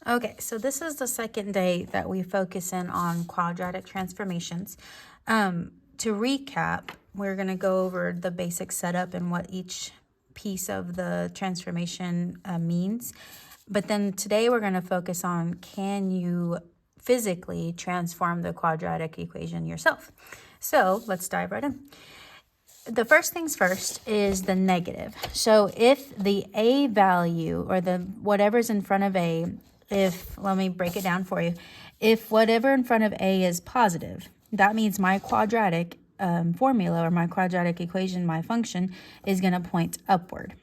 Okay, so this is the second day that we focus in on quadratic transformations. To recap, we're going to go over the basic setup and what each piece of the transformation means. But then today we're going to focus on, can you physically transform the quadratic equation yourself? So let's dive right in. The first things first is the negative. So if the a value, or the whatever's in front of a, let me break it down for you. If whatever in front of a is positive, that means my quadratic formula, or my quadratic equation, my function, is going to point upward.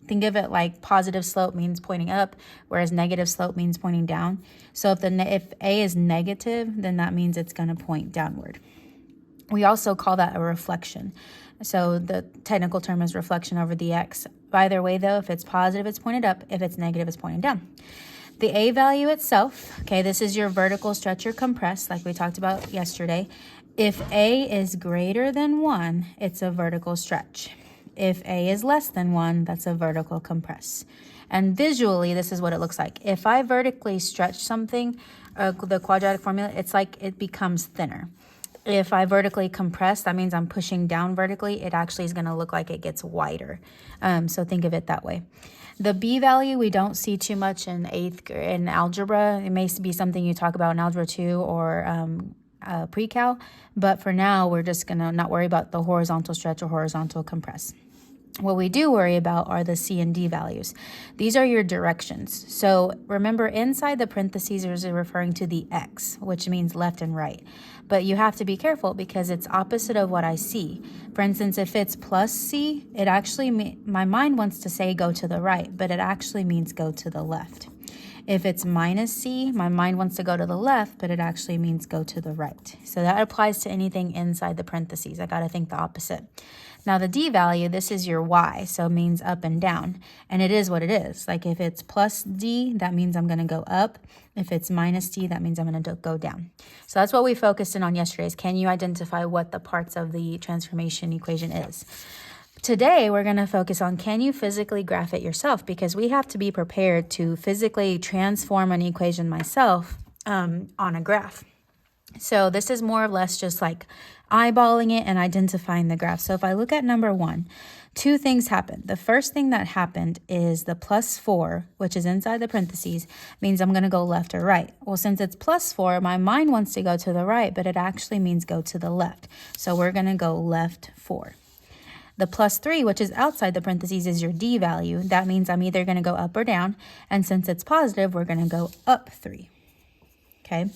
Think of it like positive slope means pointing up, whereas negative slope means pointing down. So if a is negative, then that means it's going to point downward. We also call that a reflection. So the technical term is reflection over the x. Either way, though, if it's positive, it's pointed up. If it's negative, it's pointing down. The a value itself, okay, this is your vertical stretch or compress, like we talked about yesterday. If a is greater than 1, it's a vertical stretch. If a is less than 1, that's a vertical compress. And visually, this is what it looks like. If I vertically stretch something, the quadratic formula, it's like it becomes thinner. If I vertically compress, that means I'm pushing down vertically. It actually is going to look like it gets wider. So think of it that way. The b value we don't see too much in in algebra. It may be something you talk about in algebra 2 or pre-cal. But for now, we're just going to not worry about the horizontal stretch or horizontal compress. What we do worry about are the C and D values. These are your directions. So remember, inside the parentheses is referring to the X, which means left and right. But you have to be careful because it's opposite of what I see. For instance, if it's plus C, it actually, my mind wants to say go to the right, but it actually means go to the left. If it's minus C, my mind wants to go to the left, but it actually means go to the right. So that applies to anything inside the parentheses. I got to think the opposite. Now the D value, this is your Y, so it means up and down. And it is what it is. Like if it's plus D, that means I'm going to go up. If it's minus D, that means I'm going to go down. So that's what we focused in on yesterday, is can you identify what the parts of the transformation equation is? Today, we're going to focus on, can you physically graph it yourself? Because we have to be prepared to physically transform an equation myself on a graph. So this is more or less just like eyeballing it and identifying the graph. So if I look at number 1, 2 things happened. The first thing that happened is the plus 4, which is inside the parentheses, means I'm going to go left or right. Well, since it's plus 4, my mind wants to go to the right, but it actually means go to the left. So we're going to go left 4. The plus 3, which is outside the parentheses, is your D value. That means I'm either going to go up or down. And since it's positive, we're going to go up 3. Okay.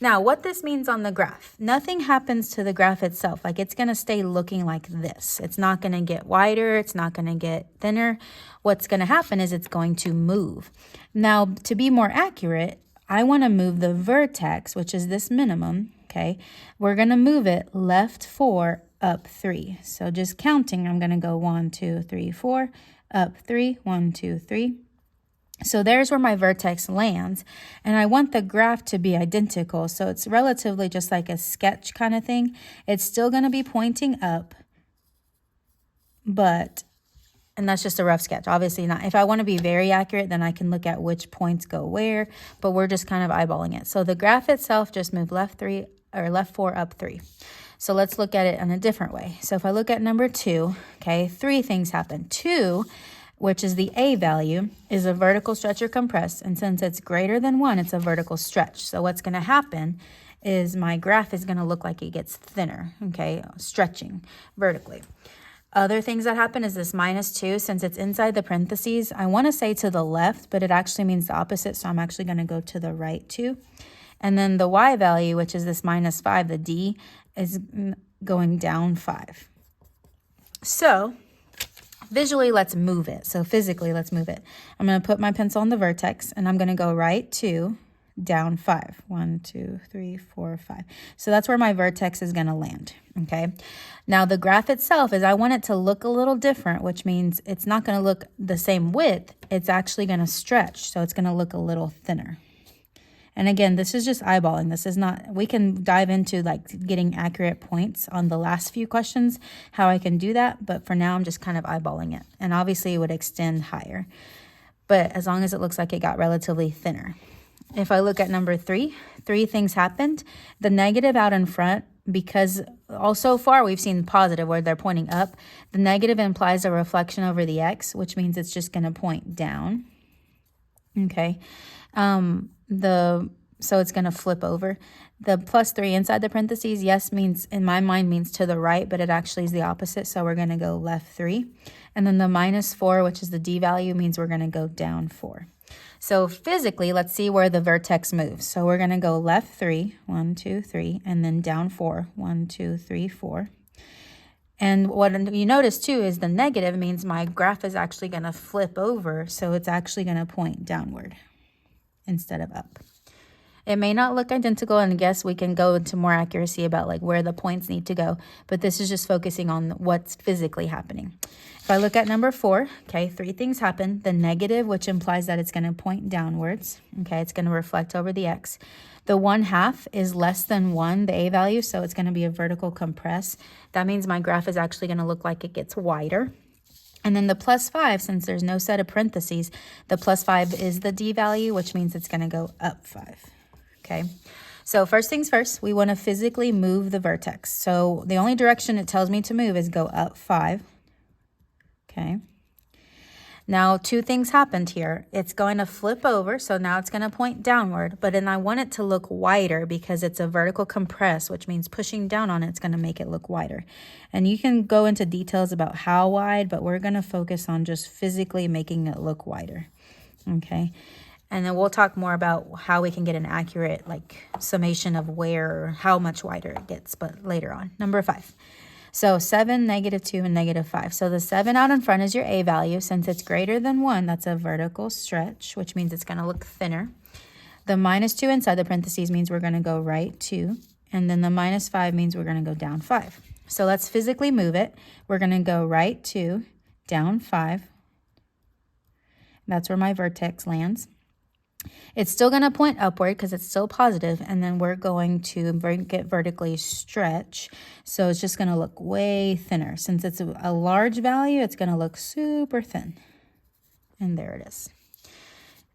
Now, what this means on the graph, nothing happens to the graph itself. Like it's going to stay looking like this. It's not going to get wider. It's not going to get thinner. What's going to happen is it's going to move. Now, to be more accurate, I want to move the vertex, which is this minimum. Okay. We're going to move it left 4, up 3. So just counting, I'm going to go 1, 2, 3, 4, up 3, 1, 2, 3. So there's where my vertex lands, and I want the graph to be identical. So it's relatively just like a sketch kind of thing. It's still going to be pointing up, and that's just a rough sketch. Obviously not. If I want to be very accurate, then I can look at which points go where, but we're just kind of eyeballing it. So the graph itself just moved left 4, up 3. So let's look at it in a different way. So if I look at number 2, okay, 3 things happen. 2, which is the A value, is a vertical stretch or compress. And since it's greater than 1, it's a vertical stretch. So what's going to happen is my graph is going to look like it gets thinner, okay, stretching vertically. Other things that happen is this minus 2, since it's inside the parentheses, I want to say to the left, but it actually means the opposite. So I'm actually going to go to the right 2. And then the Y value, which is this minus 5, the D, is going down 5. So visually, let's move it. So physically, let's move it. I'm going to put my pencil on the vertex, and I'm going to go right 2, down 5. 1, 2, 3, 4, 5. So that's where my vertex is going to land. Okay. Now the graph itself is, I want it to look a little different, which means it's not going to look the same width. It's actually going to stretch. So it's going to look a little thinner. And again, this is just eyeballing. This is not, we can dive into like getting accurate points on the last few questions, how I can do that. But for now, I'm just kind of eyeballing it. And obviously it would extend higher, but as long as it looks like it got relatively thinner. If I look at number 3, 3 things happened. The negative out in front, because so far we've seen positive where they're pointing up. The negative implies a reflection over the x, which means it's just going to point down. Okay. So it's going to flip over. The +3 inside the parentheses, yes, means in my mind means to the right, but it actually is the opposite. So we're going to go left 3. And then the -4, which is the d value, means we're going to go down 4. So physically, let's see where the vertex moves. So we're going to go left 3, 1, 2, 3, and then down 4, 1, 2, 3, 4. And what you notice too is the negative means my graph is actually going to flip over. So it's actually going to point downward instead of up. It may not look identical, and I guess we can go into more accuracy about like where the points need to go, but this is just focusing on what's physically happening. If I look at number 4, okay, 3 things happen. The negative, which implies that it's going to point downwards, okay, it's going to reflect over the x. The 1/2 is less than 1, the a value, so it's going to be a vertical compress. That means my graph is actually going to look like it gets wider. And then the +5, since there's no set of parentheses, the +5 is the d value, which means it's going to go up 5. Okay, so first things first, we want to physically move the vertex. So the only direction it tells me to move is go up 5. Okay, now 2 things happened here. It's going to flip over, so now it's going to point downward, but then I want it to look wider because it's a vertical compress, which means pushing down on it's going to make it look wider. And you can go into details about how wide, but we're going to focus on just physically making it look wider. Okay. And then we'll talk more about how we can get an accurate like summation of where, how much wider it gets, but later on. Number 5. So 7, -2, and -5. So the 7 out in front is your a value. Since it's greater than 1, that's a vertical stretch, which means it's going to look thinner. The -2 inside the parentheses means we're going to go right 2. And then the -5 means we're going to go down 5. So let's physically move it. We're going to go right 2, down 5. That's where my vertex lands. It's still going to point upward because it's still positive, and then we're going to get vertically stretch. So it's just going to look way thinner. Since it's a large value, it's going to look super thin. And there it is.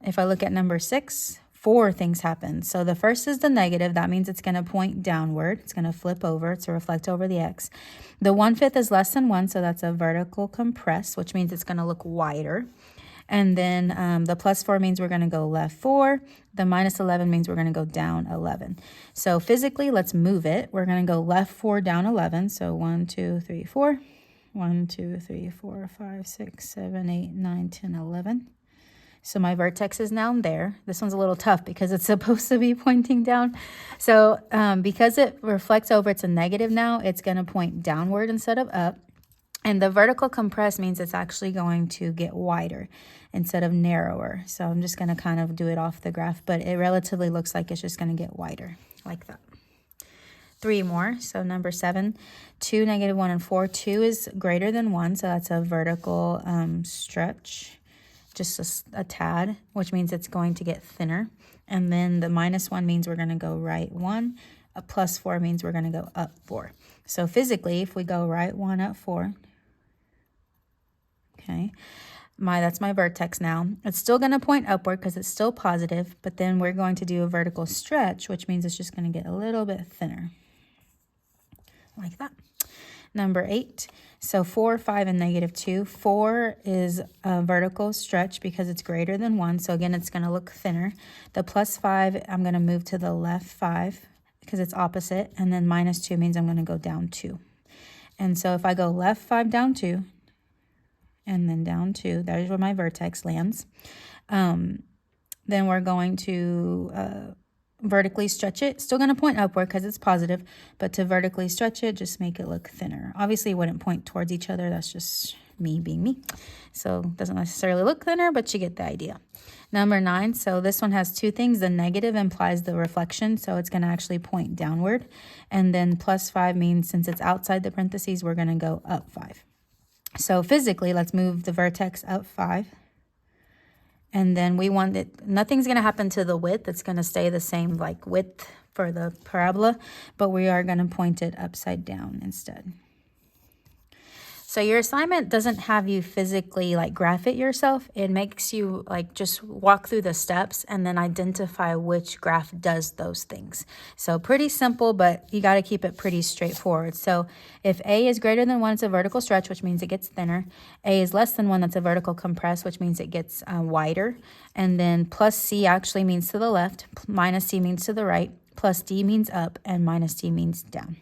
If I look at number 6, 4 things happen. So the first is the negative. That means it's going to point downward. It's going to flip over to reflect over the x. The 1/5 is less than 1, so that's a vertical compress, which means it's going to look wider. And then the +4 means we're going to go left 4. The -11 means we're going to go down 11. So physically, let's move it. We're going to go left 4, down 11. So 1, 2, 3, 4. 1, 2, 3, 4, 5, 6, 7, 8, 9, 10, 11. So my vertex is now there. This one's a little tough because it's supposed to be pointing down. So because it reflects over, it's a negative now. It's going to point downward instead of up. And the vertical compress means it's actually going to get wider instead of narrower. So I'm just going to kind of do it off the graph, but it relatively looks like it's just going to get wider like that. 3 more. So number 7, 2, -1, and 4. 2 is greater than 1, so that's a vertical stretch, just a tad, which means it's going to get thinner. And then the -1 means we're going to go right 1. A +4 means we're going to go up 4. So physically, if we go right 1, up 4, okay, that's my vertex now. It's still going to point upward because it's still positive, but then we're going to do a vertical stretch, which means it's just going to get a little bit thinner, like that. Number 8, so 4, 5, and -2. 4 is a vertical stretch because it's greater than 1, so again, it's going to look thinner. The +5, I'm going to move to the left 5 because it's opposite, and then -2 means I'm going to go down 2. And so if I go left 5, down 2, and then down 2, there's where my vertex lands. Then we're going to vertically stretch it. Still going to point upward because it's positive, but to vertically stretch it, just make it look thinner. Obviously, it wouldn't point towards each other. That's just me being me. So it doesn't necessarily look thinner, but you get the idea. Number 9, so this one has 2 things. The negative implies the reflection, so it's going to actually point downward. And then +5 means since it's outside the parentheses, we're going to go up 5. So physically, let's move the vertex up 5. And then we want it, nothing's going to happen to the width. It's going to stay the same like width for the parabola, but we are going to point it upside down instead. So your assignment doesn't have you physically like graph it yourself. It makes you like just walk through the steps and then identify which graph does those things. So pretty simple, but you got to keep it pretty straightforward. So if A is greater than 1, it's a vertical stretch, which means it gets thinner. A is less than 1, that's a vertical compress, which means it gets wider. And then plus C actually means to the left, minus C means to the right, plus D means up, and minus D means down.